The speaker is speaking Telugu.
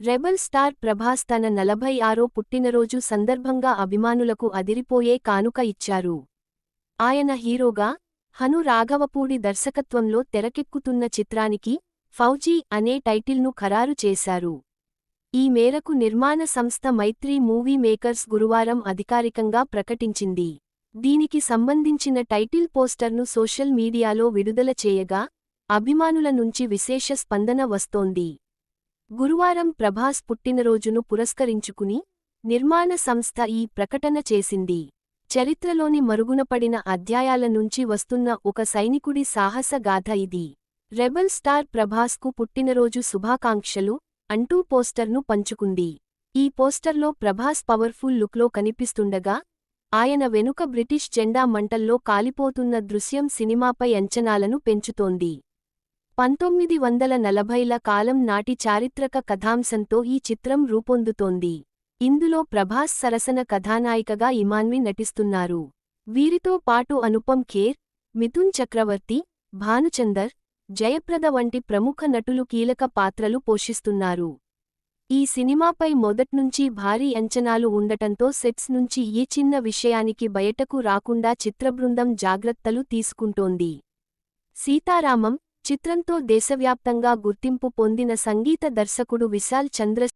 రెబల్ స్టార్ ప్రభాస్ తన 46వ పుట్టినరోజు సందర్భంగా అభిమానులకు అదిరిపోయే కానుక ఇచ్చారు. ఆయన హీరోగా హను రాఘవపూడి దర్శకత్వంలో తెరకెక్కుతున్న చిత్రానికి ఫౌజీ అనే టైటిల్ను ఖరారు చేశారు. ఈ మేరకు నిర్మాణ సంస్థ మైత్రి మూవీ మేకర్స్ గురువారం అధికారికంగా ప్రకటించింది. దీనికి సంబంధించిన టైటిల్ పోస్టర్ను సోషల్ మీడియాలో విడుదల చేయగా అభిమానుల నుంచి విశేష స్పందన వస్తోంది. గురువారం ప్రభాస్ పుట్టినరోజును పురస్కరించుకుని నిర్మాణ సంస్థ ఈ ప్రకటన చేసింది. చరిత్రలోని మరుగునపడిన అధ్యాయాల నుంచి వస్తున్న ఒక సైనికుడి సాహస గాథ ఇది. రెబల్ స్టార్ ప్రభాస్కు పుట్టినరోజు శుభాకాంక్షలు అంటూ పోస్టర్ను పంచుకుంది. ఈ పోస్టర్లో ప్రభాస్ పవర్ఫుల్ లుక్లో కనిపిస్తుండగా ఆయన వెనుక బ్రిటిష్ జెండా మంటల్లో కాలిపోతున్న దృశ్యం సినిమాపై అంచనాలను పెంచుతోంది. 1940ల కాలం నాటి చారిత్రక కథాంశంతో ఈ చిత్రం రూపొందుతోంది. ఇందులో ప్రభాస్ సరసన కథానాయికగా ఇమాన్వి నటిస్తున్నారు. వీరితో పాటు అనుపమ్ ఖేర్, మిథున్ చక్రవర్తి, భానుచందర్, జయప్రద వంటి ప్రముఖ నటులు కీలక పాత్రలు పోషిస్తున్నారు. ఈ సినిమాపై మొదట్నుంచీ భారీ అంచనాలు ఉండటంతో సెట్స్ నుంచి ఏ చిన్న విషయానికి బయటకు రాకుండా చిత్రబృందం జాగ్రత్తలు తీసుకుంటోంది. సీతారామం చిత్రంతో దేశవ్యాప్తంగా గుర్తింపు పొందిన సంగీత దర్శకుడు విశాల్ చంద్ర